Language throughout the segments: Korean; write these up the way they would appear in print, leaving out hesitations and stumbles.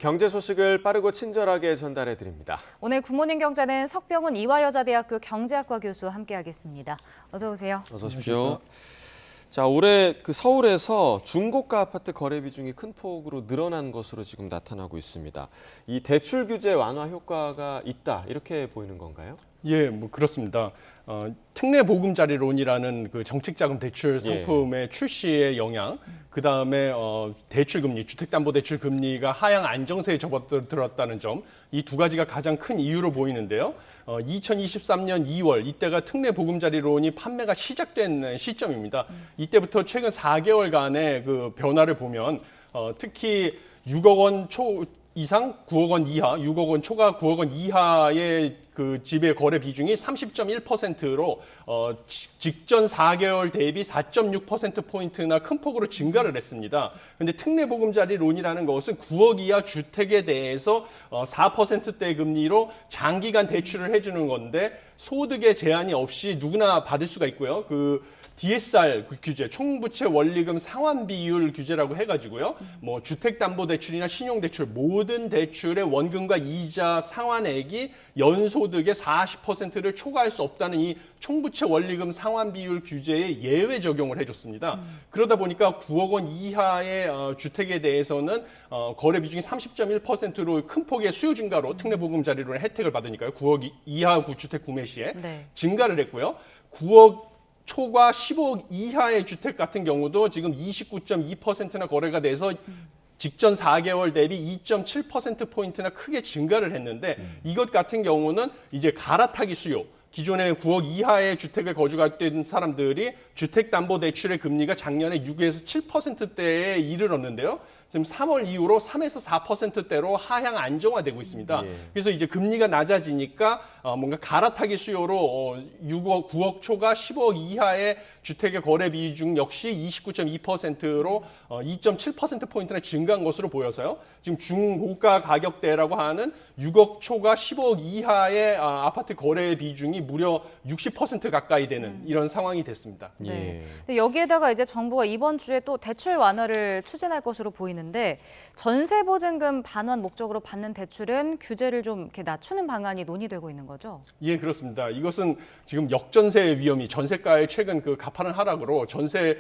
경제 소식을 빠르고 친절하게 전달해 드립니다. 오늘 굿모닝 경제는 석병훈 이화여자대학교 경제학과 교수와 함께하겠습니다. 어서 오세요. 어서 오십시오. 자, 올해 서울에서 중고가 아파트 거래 비중이 큰 폭으로 늘어난 것으로 지금 나타나고 있습니다. 이 대출 규제 완화 효과가 있다, 이렇게 보이는 건가요? 예, 그렇습니다. 특례 보금자리론이라는 그 정책자금 대출 상품의 출시의 영향, 그 다음에 대출금리, 주택담보대출금리가 하향 안정세에 접어들었다는 점, 이 두 가지가 가장 큰 이유로 보이는데요. 2023년 2월 이때가 특례 보금자리론이 판매가 시작된 시점입니다. 이때부터 최근 4개월간의 그 변화를 보면 특히 6억 원 이상 9억 원 이하, 6억 원 초과 9억 원 이하의 그 집의 거래 비중이 30.1%로 직전 4개월 대비 4.6%포인트나 큰 폭으로 증가를 했습니다. 근데 특례보금자리론이라는 것은 9억 이하 주택에 대해서 4%대 금리로 장기간 대출을 해주는 건데 소득의 제한이 없이 누구나 받을 수가 있고요. 그 DSR 규제, 총부채 원리금 상환 비율 규제라고 해가지고요. 뭐 주택담보대출이나 신용대출 모든 대출의 원금과 이자 상환액이 연소득의 40%를 초과할 수 없다는 이 총부채 원리금 상환 비율 규제에 예외 적용을 해줬습니다. 그러다 보니까 9억 원 이하의 주택에 대해서는 거래 비중이 30.1%로 큰 폭의 수요 증가로 특례보금자리론의 혜택을 받으니까요. 9억 이하 주택 구매 시에 증가를 했고요. 9억 초과 15억 이하의 주택 같은 경우도 지금 29.2%나 거래가 돼서 직전 4개월 대비 2.7%포인트나 크게 증가를 했는데 이것 같은 경우는 이제 갈아타기 수요. 기존에 9억 이하의 주택을 거주했던 사람들이 주택담보대출의 금리가 작년에 6에서 7%대에 이르렀는데요. 지금 3월 이후로 3에서 4%대로 하향 안정화되고 있습니다. 그래서 이제 금리가 낮아지니까 뭔가 갈아타기 수요로 9억 초과 10억 이하의 주택의 거래 비중 역시 29.2%로 2.7%포인트나 증가한 것으로 보여서요. 지금 중고가 가격대라고 하는 6억 초과 10억 이하의 아파트 거래 비중이 무려 60% 가까이 되는 이런 상황이 됐습니다. 네. 여기에다가 이제 정부가 이번 주에 또 대출 완화를 추진할 것으로 보이는데 전세 보증금 반환 목적으로 받는 대출은 규제를 좀 이렇게 낮추는 방안이 논의되고 있는 거죠? 예, 그렇습니다. 이것은 지금 역전세 위험이 전세가의 최근 그 가파른 하락으로 전세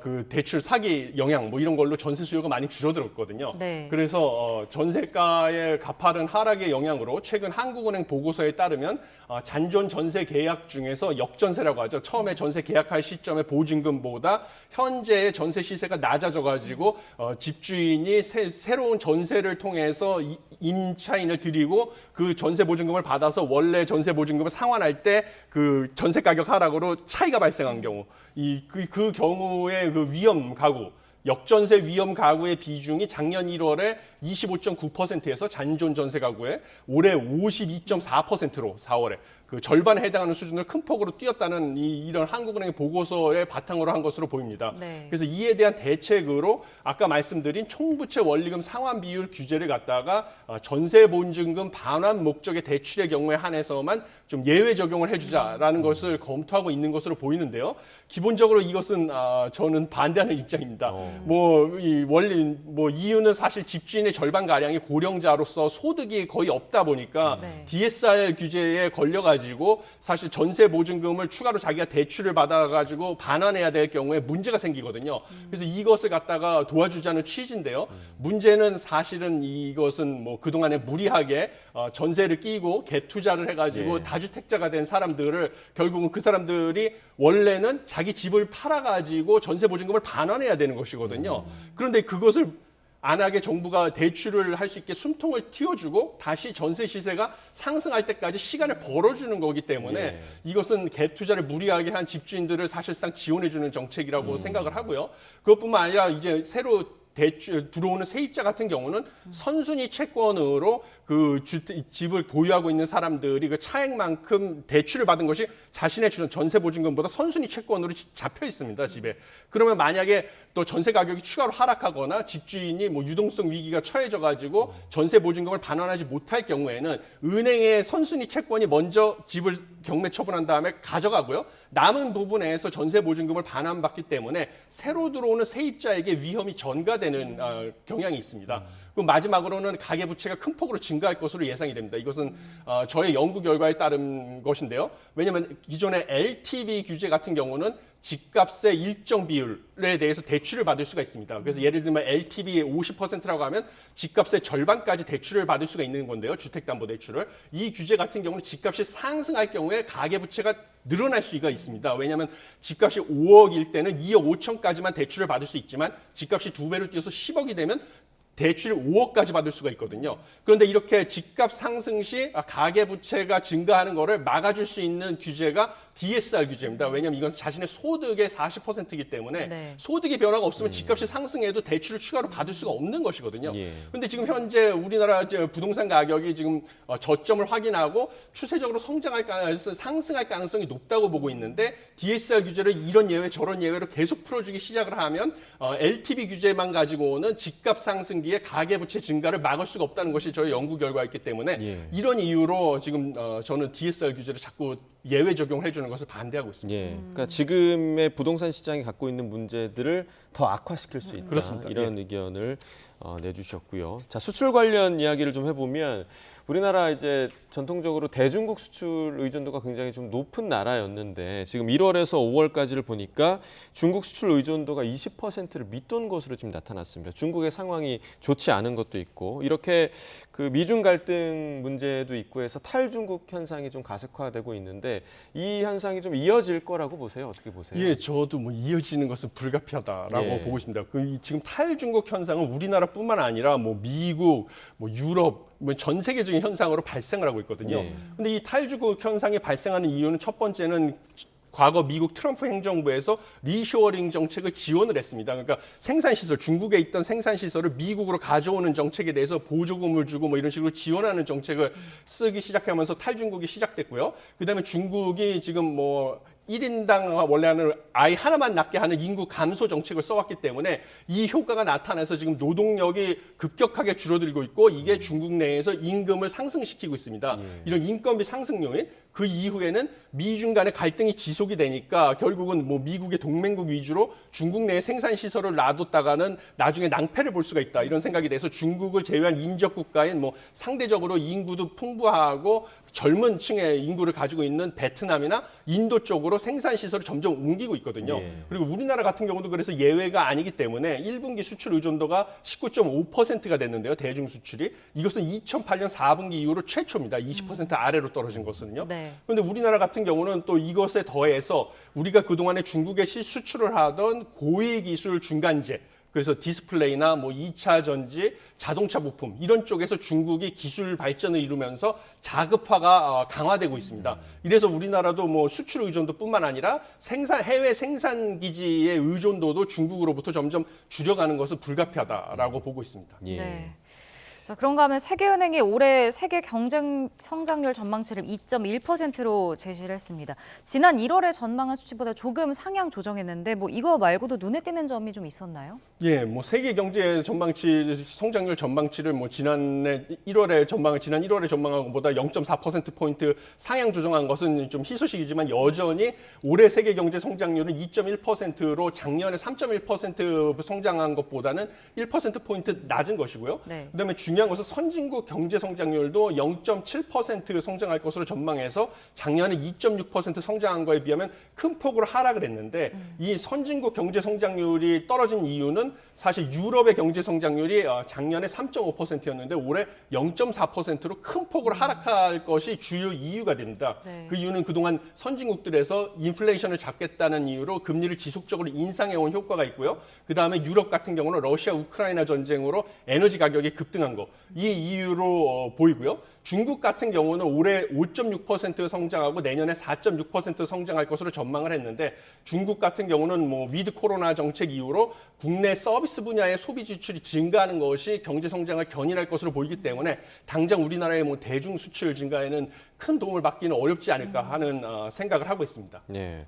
그 대출 사기 영향 뭐 이런 걸로 전세 수요가 많이 줄어들었거든요. 그래서 전세가의 가파른 하락의 영향으로 최근 한국은행 보고서에 따르면 잔존 전세 계약 중에서 역전세라고 하죠. 처음에 전세 계약할 시점의 보증금보다 현재의 전세 시세가 낮아져가지고 집주인이 새로운 전세를 통해서 임차인을 들이고 그 전세 보증금을 받아서 원래 전세 보증금을 상환할 때 그 전세 가격 하락으로 차이가 발생한 경우, 그 경우에 그 위험 가구, 역전세 위험 가구의 비중이 작년 1월에 25.9%에서 잔존 전세 가구에 올해 52.4%로 4월에 그 절반에 해당하는 수준을 큰 폭으로 뛰었다는 이런 한국은행의 보고서에 바탕으로 한 것으로 보입니다. 그래서 이에 대한 대책으로 아까 말씀드린 총부채 원리금 상환 비율 규제를 갖다가 전세 보증금 반환 목적의 대출의 경우에 한해서만 좀 예외 적용을 해주자라는 것을 검토하고 있는 것으로 보이는데요. 기본적으로 이것은 저는 반대하는 입장입니다. 이유는 사실 집주인의 절반 가량이 고령자로서 소득이 거의 없다 보니까 DSR 규제에 걸려가지고 사실 전세 보증금을 추가로 자기가 대출을 받아가지고 반환해야 될 경우에 문제가 생기거든요. 그래서 이것을 갖다가 도와주자는 취지인데요. 문제는 사실은 이것은 뭐 그동안에 무리하게 전세를 끼고 갭 투자를 해가지고 다주택자가 된 사람들을 결국은 그 사람들이 원래는 자기 집을 팔아가지고 전세 보증금을 반환해야 되는 것이거든요. 그런데 그것을 안 하게 정부가 대출을 할 수 있게 숨통을 틔워주고 다시 전세 시세가 상승할 때까지 시간을 벌어주는 거기 때문에 이것은 갭 투자를 무리하게 한 집주인들을 사실상 지원해주는 정책이라고 생각을 하고요. 그것뿐만 아니라 이제 새로 들어오는 세입자 같은 경우는 선순위 채권으로 그 집을 보유하고 있는 사람들이 그 차액만큼 대출을 받은 것이 자신의 전세 보증금보다 선순위 채권으로 잡혀 있습니다, 집에. 그러면 만약에 또 전세 가격이 추가로 하락하거나 집주인이 뭐 유동성 위기가 처해져 가지고 전세 보증금을 반환하지 못할 경우에는 은행의 선순위 채권이 먼저 집을 경매 처분한 다음에 가져가고요. 남은 부분에서 전세 보증금을 반환받기 때문에 새로 들어오는 세입자에게 위험이 전가되는 경향이 있습니다. 그리고 마지막으로는 가계부채가 큰 폭으로 증가할 것으로 예상이 됩니다. 이것은 저의 연구 결과에 따른 것인데요. 왜냐하면 기존의 LTV 규제 같은 경우는 집값의 일정 비율에 대해서 대출을 받을 수가 있습니다. 그래서 예를 들면 LTV의 50%라고 하면 집값의 절반까지 대출을 받을 수가 있는 건데요. 주택담보대출을. 이 규제 같은 경우는 집값이 상승할 경우에 가계부채가 늘어날 수가 있습니다. 왜냐하면 집값이 5억일 때는 2억 5천까지만 대출을 받을 수 있지만 집값이 2배로 뛰어서 10억이 되면 대출 5억까지 받을 수가 있거든요. 그런데 이렇게 집값 상승 시 가계부채가 증가하는 것을 막아줄 수 있는 규제가 DSR 규제입니다. 왜냐하면 이건 자신의 소득의 40%이기 때문에 네. 소득의 변화가 없으면 집값이 상승해도 대출을 추가로 받을 수가 없는 것이거든요. 예. 근데 지금 현재 우리나라 부동산 가격이 지금 저점을 확인하고 추세적으로 상승할 가능성이 높다고 보고 있는데 DSR 규제를 이런 예외 저런 예외로 계속 풀어주기 시작을 하면 LTV 규제만 가지고는 집값 상승기에 가계부채 증가를 막을 수가 없다는 것이 저희 연구 결과였기 때문에 예. 이런 이유로 지금 저는 DSR 규제를 자꾸 예외 적용을 해주는 것을 반대하고 있습니다. 예. 그러니까 지금의 부동산 시장이 갖고 있는 문제들을 더 악화시킬 수 있다. 그렇습니다. 이런 의견을 내주셨고요. 자, 수출 관련 이야기를 좀 해보면 우리나라 이제 전통적으로 대중국 수출 의존도가 굉장히 좀 높은 나라였는데 지금 1월에서 5월까지를 보니까 중국 수출 의존도가 20%를 밑돈 것으로 지금 나타났습니다. 중국의 상황이 좋지 않은 것도 있고 이렇게 그 미중 갈등 문제도 있고 해서 탈중국 현상이 좀 가속화되고 있는데 이 현상이 좀 이어질 거라고 보세요? 어떻게 보세요? 예, 저도 뭐 이어지는 것은 불가피하다라고 예. 보고 있습니다. 지금 탈중국 현상은 우리나라뿐만 아니라 뭐 미국, 뭐 유럽, 뭐 전 세계적인 현상으로 발생을 하고 있거든요. 예. 근데 이 탈중국 현상이 발생하는 이유는 첫 번째는 과거 미국 트럼프 행정부에서 리쇼어링 정책을 지원을 했습니다. 그러니까 생산시설, 중국에 있던 생산시설을 미국으로 가져오는 정책에 대해서 보조금을 주고 뭐 이런 식으로 지원하는 정책을 쓰기 시작하면서 탈중국이 시작됐고요. 그다음에 중국이 지금 뭐 1인당 원래 하는 아이 하나만 낳게 하는 인구 감소 정책을 써왔기 때문에 이 효과가 나타나서 지금 노동력이 급격하게 줄어들고 있고 이게 중국 내에서 임금을 상승시키고 있습니다. 이런 인건비 상승 요인, 그 이후에는 미중 간의 갈등이 지속이 되니까 결국은 뭐 미국의 동맹국 위주로 중국 내에 생산 시설을 놔뒀다가는 나중에 낭패를 볼 수가 있다 이런 생각이 돼서 중국을 제외한 인접 국가인 뭐 상대적으로 인구도 풍부하고 젊은 층의 인구를 가지고 있는 베트남이나 인도 쪽으로 생산 시설을 점점 옮기고 있거든요. 예. 그리고 우리나라 같은 경우도 그래서 예외가 아니기 때문에 1분기 수출 의존도가 19.5%가 됐는데요. 대중 수출이 이것은 2008년 4분기 이후로 최초입니다. 20% 아래로 떨어진 것은요. 네. 그런데 우리나라 같은 경우는 또 이것에 더해서 우리가 그동안에 중국에 수출을 하던 고위 기술 중간재 그래서 디스플레이나 뭐 2차 전지, 자동차 부품 이런 쪽에서 중국이 기술 발전을 이루면서 자급화가 강화되고 있습니다. 이래서 우리나라도 뭐 수출 의존도뿐만 아니라 해외 생산 기지의 의존도도 중국으로부터 점점 줄여가는 것은 불가피하다라고 보고 있습니다. 예. 네. 자, 그런가 하면 세계은행이 올해 세계 경쟁 성장률 전망치를 2.1%로 제시를 했습니다. 지난 1월에 전망한 수치보다 조금 상향 조정했는데 뭐 이거 말고도 눈에 띄는 점이 좀 있었나요? 예, 뭐 세계 경제 전망치 성장률 전망치를 뭐 지난 1월에 전망한 것보다 0.4% 포인트 상향 조정한 것은 좀 희소식이지만 여전히 올해 세계 경제 성장률은 2.1%로 작년에 3.1% 성장한 것보다는 1% 포인트 낮은 것이고요. 네. 그다음에 중요한 것은 선진국 경제 성장률도 0.7% 성장할 것으로 전망해서 작년에 2.6% 성장한 거에 비하면 큰 폭으로 하락을 했는데 이 선진국 경제 성장률이 떨어진 이유는 사실 유럽의 경제 성장률이 작년에 3.5%였는데 올해 0.4%로 큰 폭으로 하락할 것이 주요 이유가 됩니다. 네. 그 이유는 그동안 선진국들에서 인플레이션을 잡겠다는 이유로 금리를 지속적으로 인상해온 효과가 있고요. 그다음에 유럽 같은 경우는 러시아 우크라이나 전쟁으로 에너지 가격이 급등한 거 이 이유로 보이고요. 중국 같은 경우는 올해 5.6% 성장하고 내년에 4.6% 성장할 것으로 전망을 했는데 중국 같은 경우는 뭐 위드 코로나 정책 이후로 국내 서비스 분야의 소비 지출이 증가하는 것이 경제 성장을 견인할 것으로 보이기 때문에 당장 우리나라의 뭐 대중 수출 증가에는 큰 도움을 받기는 어렵지 않을까 하는 생각을 하고 있습니다. 네.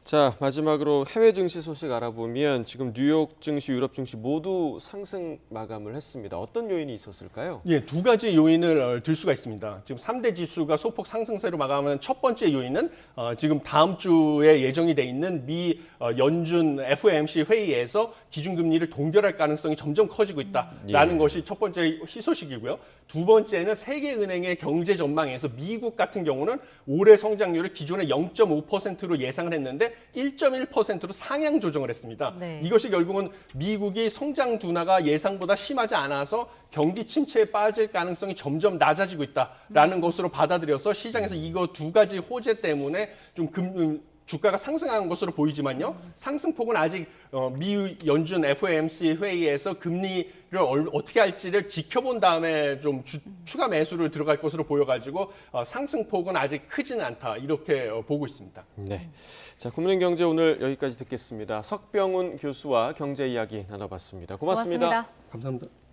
자, 마지막으로 해외 증시 소식 알아보면 지금 뉴욕 증시, 유럽 증시 모두 상승 마감을 했습니다. 어떤 요인이 있었을까요? 예, 두 가지 요인을 들 수가 있습니다. 지금 3대 지수가 소폭 상승세로 마감하는 첫 번째 요인은 지금 다음 주에 예정이 돼 있는 미 연준 FOMC 회의에서 기준금리를 동결할 가능성이 점점 커지고 있다라는 것이 첫 번째 희소식이고요. 두 번째는 세계은행의 경제 전망에서 미국 같은 경우는 올해 성장률을 기존의 0.5%로 예상을 했는데 1.1%로 상향 조정을 했습니다. 네. 이것이 결국은 미국이 성장 둔화가 예상보다 심하지 않아서 경기 침체에 빠질 가능성이 점점 낮아지고 있다라는 것으로 받아들여서 시장에서 이거 두 가지 호재 때문에 좀 주가가 상승한 것으로 보이지만요. 상승폭은 아직 미 연준 FOMC 회의에서 금리를 어떻게 할지를 지켜본 다음에 좀 추가 매수를 들어갈 것으로 보여가지고 상승폭은 아직 크지는 않다 이렇게 보고 있습니다. 네. 자, 굿모닝 경제 오늘 여기까지 듣겠습니다. 석병훈 교수와 경제 이야기 나눠봤습니다. 고맙습니다. 고맙습니다. 감사합니다.